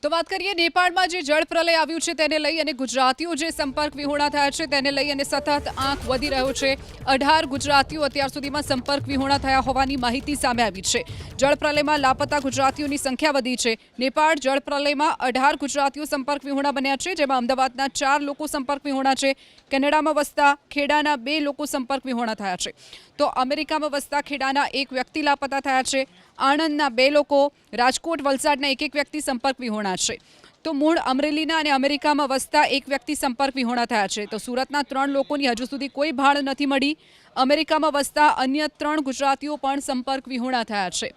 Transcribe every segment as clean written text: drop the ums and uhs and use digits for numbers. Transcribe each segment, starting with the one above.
તો વાત કરીએ નેપાળમાં જે જળ પ્રલય આવ્યું છે તેને લઈ અને ગુજરાતીઓ જે સંપર્ક વિહોણા થયા છે તેને લઈ અને સતત આંક વધી રહ્યો છે। 18 ગુજરાતીઓ અત્યાર સુધીમાં સંપર્ક વિહોણા થયા હોવાની માહિતી સામે આવી છે। જળ પ્રલયમાં લાપતા ગુજરાતીઓની સંખ્યા વધી છે। નેપાળ જળ પ્રલયમાં 18 ગુજરાતીઓ સંપર્ક વિહોણા બન્યા છે, જેમાં અમદાવાદના 4 લોકો સંપર્ક વિહોણા છે। કેનેડામાં વસતા ખેડાના 2 લોકો સંપર્ક વિહોણા થયા છે, તો અમેરિકામાં વસતા ખેડાના 1 વ્યક્તિ લાપતા થયા છે। આણંદના 2 લોકો, રાજકોટ વલસાડના એક વ્યક્તિ સંપર્ક વિહોણા છે, તો મૂળ અમરેલીના અને અમેરિકામાં વસતા 1 વ્યક્તિ સંપર્ક વિહોણા થયા છે। તો સુરતના 3 લોકોની હજુ સુધી કોઈ ભાળ નથી મળી। અમેરિકામાં વસતા અન્ય 3 ગુજરાતીઓ પણ સંપર્ક વિહોણા થયા છે।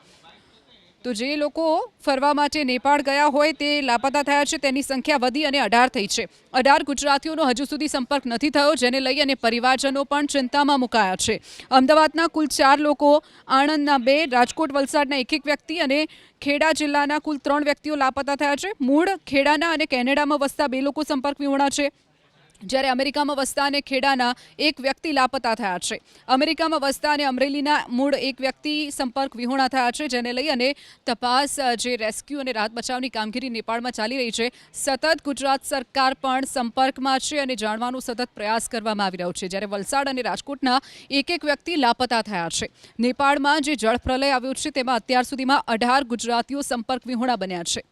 તો જે લોકો ફરવા માટે નેપાળ ગયા હોય તે લાપતા થયા છે તેની સંખ્યા વધી અને 18 થઈ છે। 18 ગુજરાતીઓનો હજુ સુધી સંપર્ક નથી થયો, જેને લઈ અને પરિવારજનો પણ ચિંતામાં મુકાયા છે। અમદાવાદના કુલ 4 લોકો, આણંદના 2, રાજકોટ વલસાડના એક વ્યક્તિ અને ખેડા જિલ્લાના કુલ 3 વ્યક્તિઓ લાપતા થયા છે। મૂળ ખેડાના અને કેનેડામાં વસતા 2 લોકો સંપર્ક વિહોણા છે, જ્યારે અમેરિકામાં વસતા અને ખેડાના 1 વ્યક્તિ લાપતા થયા છે। અમેરિકામાં વસતા અને અમરેલીના મૂળ 1 વ્યક્તિ સંપર્ક વિહોણા થયા છે, જેને લઈ અને તપાસ જે રેસ્ક્યુ અને રાહત બચાવની કામગીરી નેપાળમાં ચાલી રહી છે। સતત ગુજરાત સરકાર પણ સંપર્કમાં છે અને જાણવાનો સતત પ્રયાસ કરવામાં આવી રહ્યો છે, જ્યારે વલસાડ અને રાજકોટના એક વ્યક્તિ લાપતા થયા છે। નેપાળમાં જે જળ પ્રલય આવ્યો છે તેમાં અત્યાર સુધીમાં 18 ગુજરાતીઓ સંપર્ક વિહોણા બન્યા છે।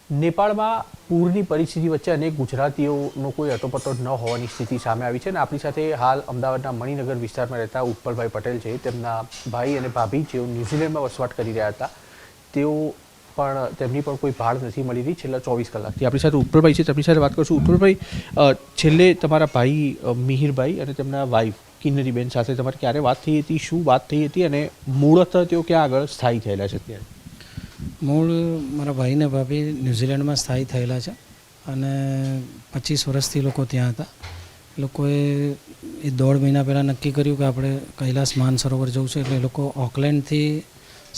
નેપાળમાં પૂરની પરિસ્થિતિ વચ્ચે અનેક ગુજરાતીઓનો કોઈ અટોપટો ન હોવાની સ્થિતિ સામે આવી છે અને આપણી સાથે હાલ અમદાવાદના મણિનગર વિસ્તારમાં રહેતા ઉત્પલભાઈ પટેલ છે। તેમના ભાઈ અને ભાભી જેઓ ન્યૂઝીલેન્ડમાં વસવાટ કરી રહ્યા હતા, તેમની પણ કોઈ ભાળ નથી મળી રહી છેલ્લા 24 કલાકથી। આપણી સાથે ઉત્પલભાઈ છે, તેમની સાથે વાત કરશું। ઉત્પલભાઈ, છેલ્લે તમારા ભાઈ મિહિરભાઈ અને તેમના વાઈફ કિન્નરીબેન સાથે તમારી ક્યારે વાત થઈ હતી, શું વાત થઈ હતી અને મૂળતઃ તેઓ ક્યાં આગળ સ્થાયી થયેલા છે અત્યારે? મૂળ મારા ભાઈને ભાભી ન્યૂઝીલેન્ડમાં સ્થાયી થયેલા છે અને 25 વર્ષથી લોકો ત્યાં હતા। લોકોએ 1.5 મહિના પહેલાં નક્કી કર્યું કે આપણે કૈલાસ માનસરોવર જવું છે, એટલે એ લોકો ઓકલેન્ડથી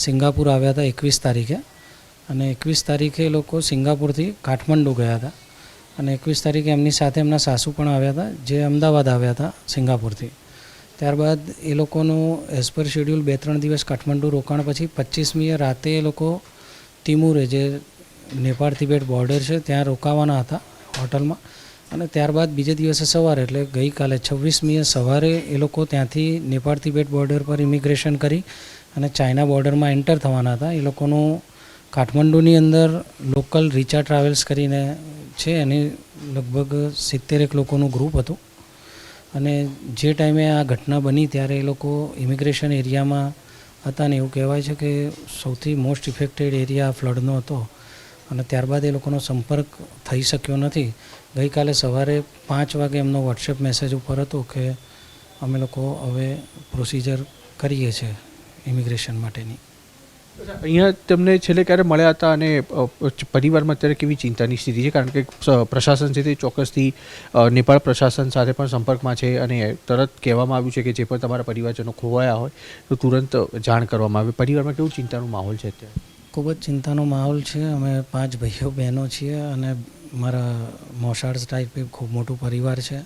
સિંગાપુર આવ્યા હતા 21 તારીખે અને 21 તારીખે એ લોકો સિંગાપુરથી કાઠમંડુ ગયા હતા અને 21 તારીખે એમની સાથે એમના સાસુ પણ આવ્યા હતા, જે અમદાવાદ આવ્યા હતા સિંગાપુરથી। ત્યારબાદ એ લોકોનું એઝ પર શેડ્યુલ 2-3 દિવસ કાઠમંડુ રોકાણ પછી 25મીએ રાતે એ લોકો તિમુરે, જે નેપાળ તિબેટ બોર્ડર છે, ત્યાં રોકાવાના હતા હોટલમાં અને ત્યારબાદ બીજે દિવસે સવારે, એટલે ગઈકાલે 26મીએ સવારે એ લોકો ત્યાંથી નેપાળ તિબેટ બોર્ડર પર ઇમિગ્રેશન કરી અને ચાઇના બોર્ડરમાં એન્ટર થવાના હતા। એ લોકોનું કાઠમંડુની અંદર લોકલ રીચા ટ્રાવેલ્સ કરીને છે, એની લગભગ 70 લોકોનું ગ્રુપ હતું અને જે ટાઈમે આ ઘટના બની ત્યારે એ લોકો ઇમિગ્રેશન એરિયામાં હતા ને એવું કહેવાય છે કે સૌથી મોસ્ટ ઇફેક્ટેડ એરિયા ફ્લડનો હતો અને ત્યારબાદ એ લોકોનો સંપર્ક થઈ શક્યો નથી। ગઈકાલે સવારે 5 વાગે એમનો વોટ્સએપ મેસેજ ઉપર હતો કે અમે લોકો હવે પ્રોસિજર કરીએ છીએ ઇમિગ્રેશન માટેની। અહીંયા તમને છેલ્લે ક્યારે મળ્યા હતા અને પરિવારમાં અત્યારે કેવી ચિંતાની સ્થિતિ છે? કારણ કે પ્રશાસન છે તે ચોક્કસથી નેપાળ પ્રશાસન સાથે પણ સંપર્કમાં છે અને તરત કહેવામાં આવ્યું છે કે જે પણ તમારા પરિવારજનો ખોવાયા હોય તો તુરંત જાણ કરવામાં આવે। પરિવારમાં કેવું ચિંતાનો માહોલ છે અત્યારે? ખૂબ જ ચિંતાનો માહોલ છે। અમે 5 ભાઈઓ બહેનો છીએ અને મારા મોસાળ્સ ટાઈપ ખૂબ મોટું પરિવાર છે।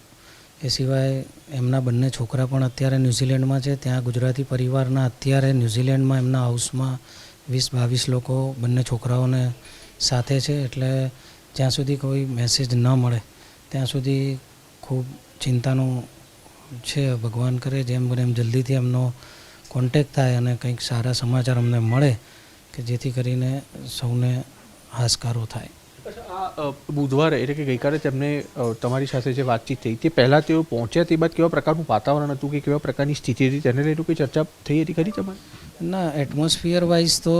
એ સિવાય એમના બંને છોકરા પણ અત્યારે ન્યૂઝીલેન્ડમાં છે। ત્યાં ગુજરાતી પરિવારના અત્યારે ન્યૂઝીલેન્ડમાં એમના હાઉસમાં 20-22 લોકો બંને છોકરાઓને સાથે છે, એટલે જ્યાં સુધી કોઈ મેસેજ ન મળે ત્યાં સુધી ખૂબ ચિંતાનું છે। ભગવાન કરે જેમ બને એમ જલ્દીથી એમનો કોન્ટેક્ટ થાય અને કંઈક સારા સમાચાર અમને મળે કે જેથી કરીને સૌને હાશકારો થાય। આ બુધવારે એટલે કે ગઈકાલે તેમને તમારી સાથે જે વાતચીત થઈ તે પહેલાં તેઓ પહોંચ્યા તે બાદ કેવા પ્રકારનું વાતાવરણ હતું કે કેવા પ્રકારની સ્થિતિ હતી તેને લઈને કોઈ ચર્ચા થઈ હતી ખરી તમારે? ના, એટમોસ્ફિયર વાઇઝ તો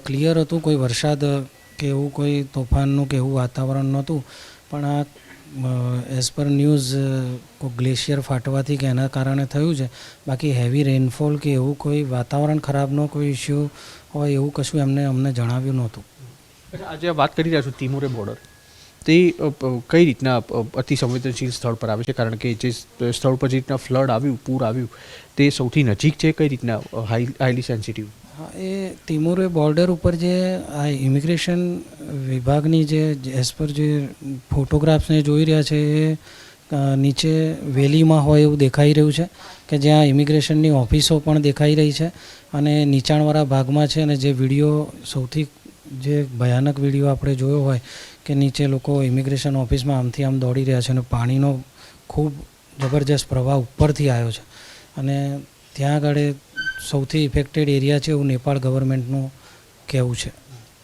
ક્લિયર હતું, કોઈ વરસાદ કે એવું કોઈ તોફાનનું કે એવું વાતાવરણ નહોતું, પણ આ એઝ પર ન્યૂઝ કોઈ ગ્લેશિયર ફાટવાથી કે એના કારણે થયું છે। બાકી હેવી રેનફોલ કે એવું કોઈ વાતાવરણ ખરાબનો કોઈ ઇસ્યુ હોય એવું કશું અમને જણાવ્યું નહોતું। આજે વાત કરી રહ્યા છો તિમુરે બોર્ડર, તે કઈ રીતના અતિ સંવેદનશીલ સ્થળ પર આવે છે? કારણ કે જે સ્થળ પર જે રીતના ફ્લડ આવ્યું, પૂર આવ્યું, તે સૌથી નજીક છે? કઈ રીતના હાઈલી સેન્સિટિવ? હા, એ તિમુરે બોર્ડર ઉપર જે આ ઇમિગ્રેશન વિભાગની જે એઝ પર જે ફોટોગ્રાફ્સને જોઈ રહ્યા છે એ નીચે વેલીમાં હોય એવું દેખાઈ રહ્યું છે કે જ્યાં ઇમિગ્રેશનની ઓફિસો પણ દેખાઈ રહી છે અને નીચાણવાળા ભાગમાં છે. અને જે વિડીયો સૌથી જે ભયાનક વિડીયો આપણે જોયો હોય કે નીચે લોકો ઇમિગ્રેશન ઓફિસમાં આમથી આમ દોડી રહ્યા છે અને પાણીનો ખૂબ જબરજસ્ત પ્રવાહ ઉપરથી આવ્યો છે અને ત્યાં આગળ સૌથી ઇફેક્ટેડ એરિયા છે એવું નેપાળ ગવર્મેન્ટનું કહેવું છે.